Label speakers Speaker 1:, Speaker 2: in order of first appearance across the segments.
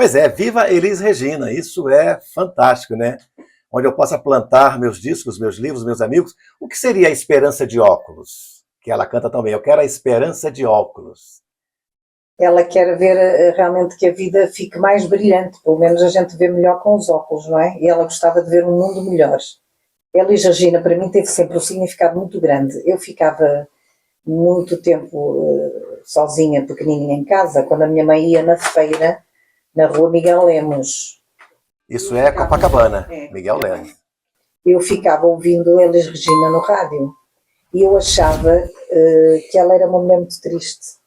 Speaker 1: Pois é, viva Elis Regina, isso é fantástico, né? Onde eu possa plantar meus discos, meus livros, meus amigos. O que seria a esperança de óculos? Que ela canta também. Eu quero a esperança de óculos.
Speaker 2: Ela quer ver realmente que a vida fique mais brilhante, pelo menos a gente vê melhor com os óculos, não é? E ela gostava de ver um mundo melhor. Elis Regina, para mim, teve sempre um significado muito grande. Eu ficava muito tempo sozinha, pequenininha em casa, quando a minha mãe ia na feira, na rua Miguel Lemos.
Speaker 1: Isso é Copacabana, Miguel Lemos.
Speaker 2: Eu ficava ouvindo Elis Regina no rádio e eu achava que ela era uma mulher muito triste.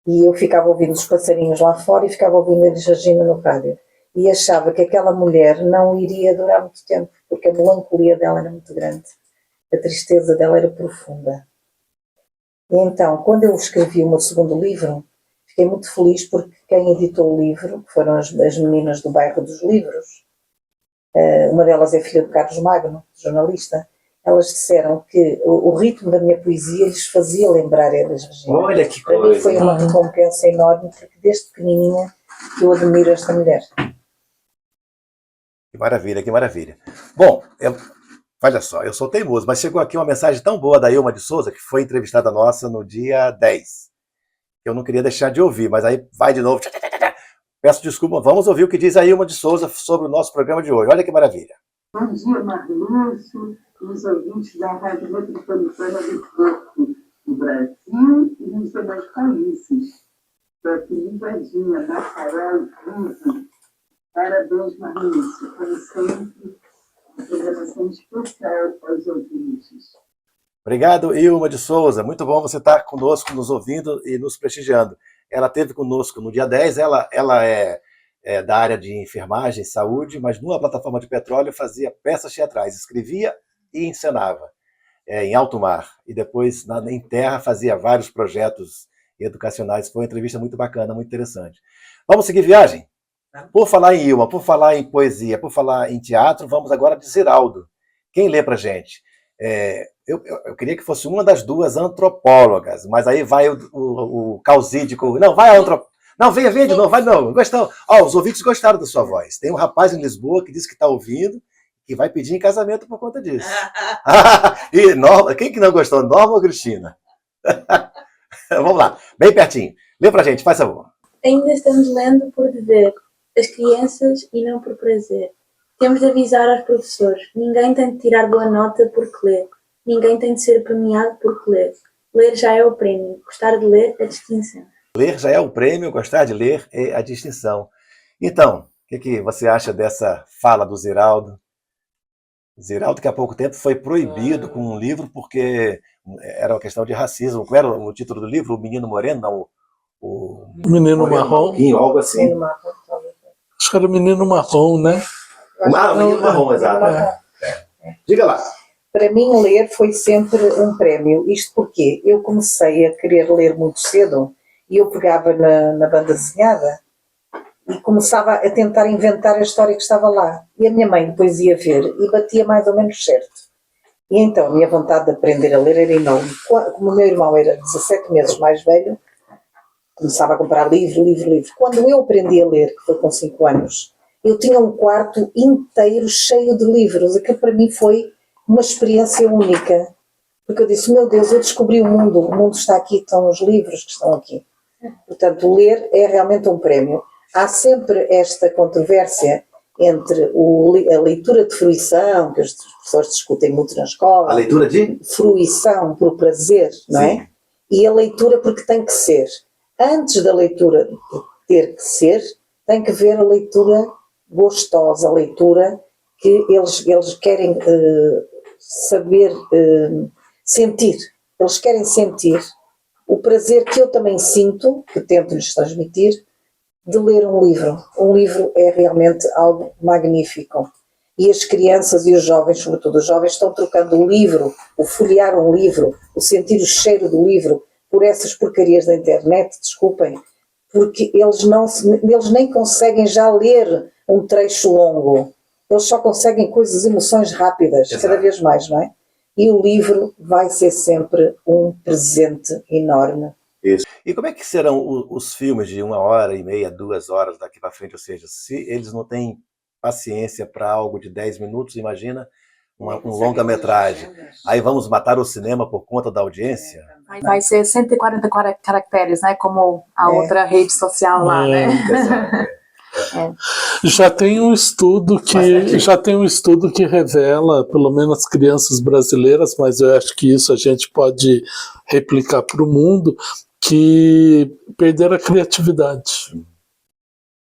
Speaker 2: E eu ficava ouvindo os passarinhos lá fora e ficava ouvindo Elis Regina no rádio. E achava que aquela mulher não iria durar muito tempo, porque a melancolia dela era muito grande. A tristeza dela era profunda. E então, quando eu escrevi o meu segundo livro, fiquei muito feliz porque quem editou o livro, que foram as meninas do bairro dos Livros, uma delas é filha do Carlos Magno, jornalista, elas disseram que o ritmo da minha poesia lhes fazia lembrar Elis Regina.
Speaker 1: Olha que
Speaker 2: coisa! Para mim foi uma recompensa enorme, porque desde pequenininha eu admiro esta mulher.
Speaker 1: Que maravilha, que maravilha. Bom, olha só, eu sou teimoso, mas chegou aqui uma mensagem tão boa da Ilma de Souza, que foi entrevistada nossa no dia 10. Eu não queria deixar de ouvir, mas aí vai de novo. Peço desculpa, vamos ouvir o que diz a Ilma de Souza sobre o nosso programa de hoje. Olha que maravilha.
Speaker 3: Bom dia, Marlúcio, os ouvintes da Rádio Metropolitana do Porto, do Brasil e nos demais países. Estou aqui ligadinha, Bacharel e Cruz. Parabéns, Marlúcio, como sempre, uma programação especial aos ouvintes.
Speaker 1: Obrigado, Ilma de Souza. Muito bom você estar conosco, nos ouvindo e nos prestigiando. Ela esteve conosco no dia 10, ela é da área de enfermagem e saúde, mas numa plataforma de petróleo fazia peças teatrais, escrevia e encenava em alto mar. E depois, em terra, fazia vários projetos educacionais. Foi uma entrevista muito bacana, muito interessante. Vamos seguir viagem? Por falar em Ilma, por falar em poesia, por falar em teatro, vamos agora de Ziraldo. Quem lê pra gente? Eu queria que fosse uma das duas antropólogas, mas aí vai o causídico. Não, vai a antropóloga. Não, venha de novo, vai não. Gostou. Os ouvintes gostaram da sua voz. Tem um rapaz em Lisboa que disse que está ouvindo e vai pedir em casamento por conta disso. E Norma, quem que não gostou? Norma ou Cristina? Vamos lá, bem pertinho. Lê pra gente, faz favor.
Speaker 4: Ainda estamos lendo por dever, as crianças, e não por prazer. Temos de avisar aos professores. Ninguém tem de tirar boa nota porque lê. Ninguém tem de ser premiado porque lê. Ler já é o prémio. Gostar de ler é a distinção.
Speaker 1: Ler já é o prêmio, gostar de ler é a distinção. Então, o que você acha dessa fala do Ziraldo? Ziraldo, que há pouco tempo foi proibido com um livro porque era uma questão de racismo. Qual era o título do livro? O Menino Moreno? Não,
Speaker 5: o Menino Marrom.
Speaker 1: Algo assim.
Speaker 5: Acho que era o Menino Marrom, né?
Speaker 1: O Menino Marrom, exato. Diga lá.
Speaker 2: Para mim, ler foi sempre um prémio. Isto porque eu comecei a querer ler muito cedo e eu pegava na banda desenhada e começava a tentar inventar a história que estava lá. E a minha mãe depois ia ver e batia mais ou menos certo. E então a minha vontade de aprender a ler era enorme. Como o meu irmão era 17 meses mais velho, começava a comprar livro. Quando eu aprendi a ler, que foi com 5 anos, eu tinha um quarto inteiro cheio de livros. Aquilo para mim foi uma experiência única. Porque eu disse, meu Deus, eu descobri o mundo está aqui, estão os livros que estão aqui. Portanto, ler é realmente um prémio. Há sempre esta controvérsia entre a leitura de fruição, que os professores discutem muito na escola.
Speaker 1: A leitura de?
Speaker 2: Fruição, por prazer, não é? E a leitura porque tem que ser. Antes da leitura ter que ser, tem que ver a leitura gostosa, a leitura que eles querem saber sentir. Eles querem sentir o prazer que eu também sinto, que tento lhes transmitir, de ler um livro. Um livro é realmente algo magnífico. E as crianças e os jovens, sobretudo os jovens, estão trocando o livro, o folhear um livro, o sentir o cheiro do livro, por essas porcarias da internet, desculpem, porque eles nem conseguem já ler um trecho longo. Eles só conseguem coisas, emoções rápidas, exato, cada vez mais, não é? E o livro vai ser sempre um presente enorme
Speaker 1: Isso. E como é que serão os filmes de 1h30, 2 horas daqui para frente? Ou seja, se eles não têm paciência para algo de 10 minutos, imagina um longa-metragem. Aí vamos matar o cinema por conta da audiência?
Speaker 6: Vai ser 140 caracteres, né? Como a outra rede social lá, né?
Speaker 5: Já tem um estudo que revela, pelo menos as crianças brasileiras, mas eu acho que isso a gente pode replicar para o mundo, que perderam a criatividade.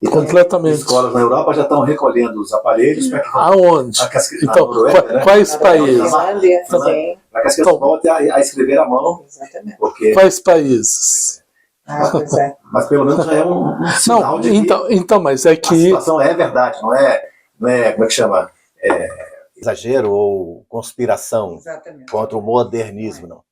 Speaker 1: E
Speaker 5: completamente.
Speaker 1: Escolas na Europa já estão recolhendo os aparelhos para que
Speaker 5: Aonde? Então, quais países?
Speaker 1: Para que as crianças voltem a escrever à mão.
Speaker 2: Exatamente.
Speaker 1: Porque...
Speaker 5: Quais países?
Speaker 2: Pois é.
Speaker 1: Mas pelo menos já é um sinal de que
Speaker 5: então, mas é que
Speaker 1: a situação é verdade, não é como é que chama? Exagero ou conspiração contra o modernismo, não.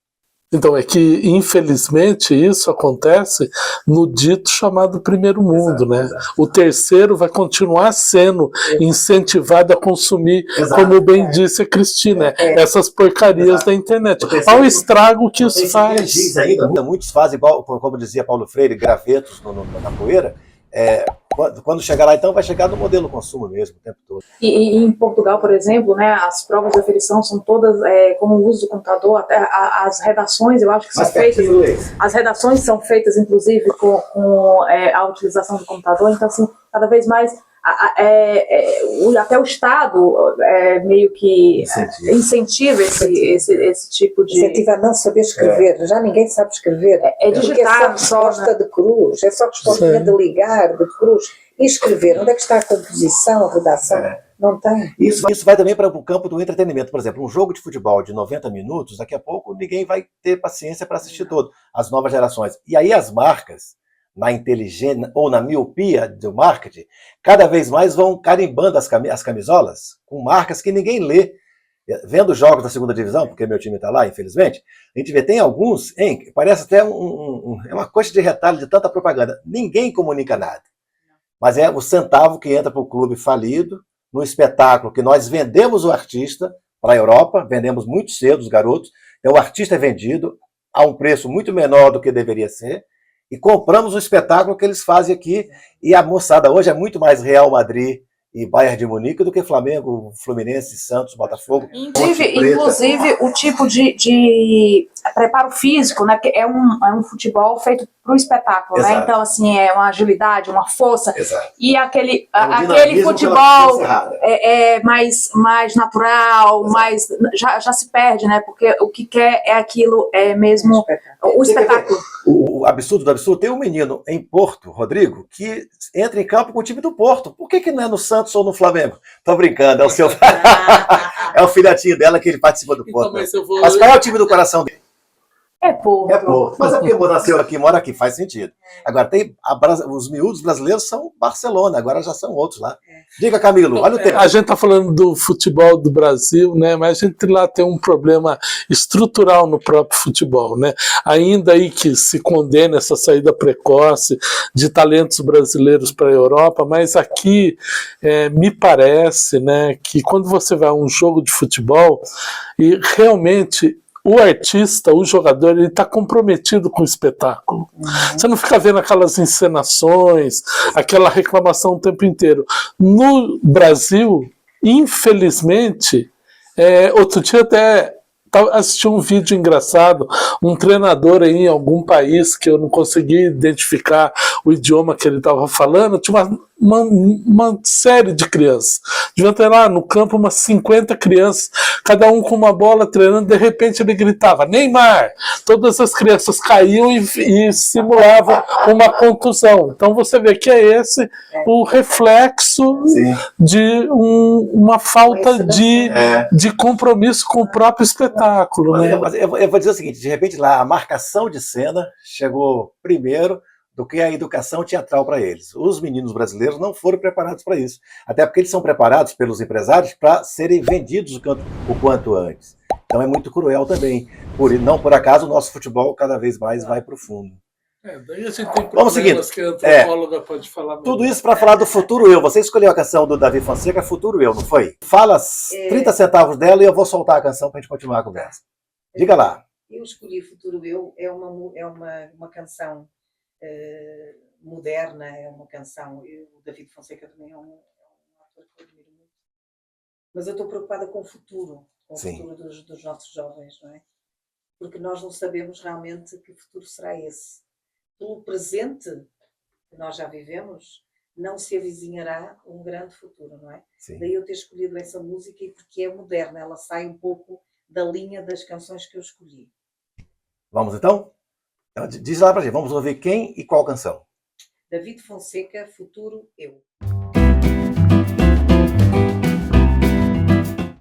Speaker 5: Então, é que, infelizmente, isso acontece no dito chamado primeiro mundo, né?
Speaker 1: Exato.
Speaker 5: O terceiro vai continuar sendo incentivado a consumir, como bem disse a Cristina, essas porcarias da internet. Olha o estrago que isso faz.
Speaker 1: Ainda, muitos fazem, igual, como dizia Paulo Freire, gravetos na poeira. Quando chegar lá, então, vai chegar no modelo consumo mesmo, o tempo todo.
Speaker 6: E em Portugal, por exemplo, né, as provas de aferição são todas com o uso do computador, até as redações, eu acho que são feitas. As redações são feitas, inclusive, com a utilização do computador, então, assim, cada vez mais. Até o Estado meio que incentiva esse tipo de...
Speaker 2: Incentiva a não saber escrever. Já ninguém sabe escrever.
Speaker 6: Digitar
Speaker 2: é só resposta de cruz, é só resposta de ligar, de cruz. E escrever, onde é que está a composição, a redação? Não tem.
Speaker 1: Isso vai também para o campo do entretenimento. Por exemplo, um jogo de futebol de 90 minutos, daqui a pouco ninguém vai ter paciência para assistir todo, as novas gerações. E aí as marcas, na inteligência ou na miopia do marketing, cada vez mais vão carimbando as camisolas com marcas que ninguém lê. Vendo jogos da segunda divisão, porque meu time está lá, infelizmente, a gente vê, tem alguns, parece até uma coisa de retalho de tanta propaganda. Ninguém comunica nada. Mas é o centavo que entra para o clube falido, no espetáculo que nós vendemos o artista para a Europa, vendemos muito cedo os garotos, então o artista é vendido a um preço muito menor do que deveria ser, e compramos o espetáculo que eles fazem aqui, e a moçada hoje é muito mais Real Madrid e Bayern de Munique do que Flamengo, Fluminense, Santos, Botafogo.
Speaker 6: Inclusive o tipo de preparo físico, né? Que é um futebol feito para o espetáculo, né? Então, assim, é uma agilidade, uma força.
Speaker 1: Exato.
Speaker 6: E aquele futebol mais natural, já se perde, né? Porque o que quer é aquilo, mesmo o espetáculo.
Speaker 1: O absurdo do absurdo, tem um menino em Porto, Rodrigo, que entra em campo com o time do Porto. Por que não é no Santos ou no Flamengo? Tô brincando, é o seu... é o filhotinho dela que ele participa do Porto. Então, mas qual é o time do coração dele?
Speaker 6: É Porto.
Speaker 1: É Porto. Mas é porque nasceu aqui, mora aqui, faz sentido. Agora, os miúdos brasileiros são Barcelona, agora já são outros lá. Diga, Camilo, olha o tempo.
Speaker 5: A gente está falando do futebol do Brasil, né? Mas a gente lá tem um problema estrutural no próprio futebol, né? Ainda aí que se condena essa saída precoce de talentos brasileiros para a Europa, mas aqui me parece, né, que quando você vai a um jogo de futebol e realmente o artista, o jogador, ele está comprometido com o espetáculo. Você não fica vendo aquelas encenações, aquela reclamação o tempo inteiro. No Brasil, infelizmente, outro dia até assisti um vídeo engraçado, um treinador aí em algum país que eu não consegui identificar o idioma que ele estava falando, tinha uma série de crianças. Devia ter lá no campo umas 50 crianças, cada um com uma bola treinando, de repente ele gritava, Neymar! Todas as crianças caíam e simulavam uma contusão. Então você vê que é esse o reflexo de uma falta de compromisso com o próprio espetáculo.
Speaker 1: Mas eu vou dizer o seguinte, de repente lá a marcação de cena chegou primeiro do que a educação teatral para eles. Os meninos brasileiros não foram preparados para isso. Até porque eles são preparados pelos empresários para serem vendidos o quanto antes. Então é muito cruel também. Não por acaso o nosso futebol cada vez mais vai para o fundo.
Speaker 5: Daí a gente tem
Speaker 1: Vamos seguindo.
Speaker 5: Que a antropóloga pode falar melhor.
Speaker 1: Tudo isso para falar do Futuro Eu. Você escolheu a canção do Davi Fonseca, Futuro Eu, não foi? Fala 30 centavos dela e eu vou soltar a canção para a gente continuar a conversa. Diga lá.
Speaker 2: Eu escolhi Futuro Eu, uma canção moderna, é uma canção. O David Fonseca também é um ator que eu admiro muito. Mas eu estou preocupada com o futuro
Speaker 1: Sim.
Speaker 2: dos nossos jovens, não é? Porque nós não sabemos realmente que futuro será esse. Pelo presente que nós já vivemos, não se avizinhará um grande futuro, não é?
Speaker 1: Sim.
Speaker 2: Daí eu ter escolhido essa música e porque é moderna, ela sai um pouco da linha das canções que eu escolhi.
Speaker 1: Vamos então? Diz lá pra gente, vamos ouvir quem e qual canção?
Speaker 2: David Fonseca, Futuro Eu.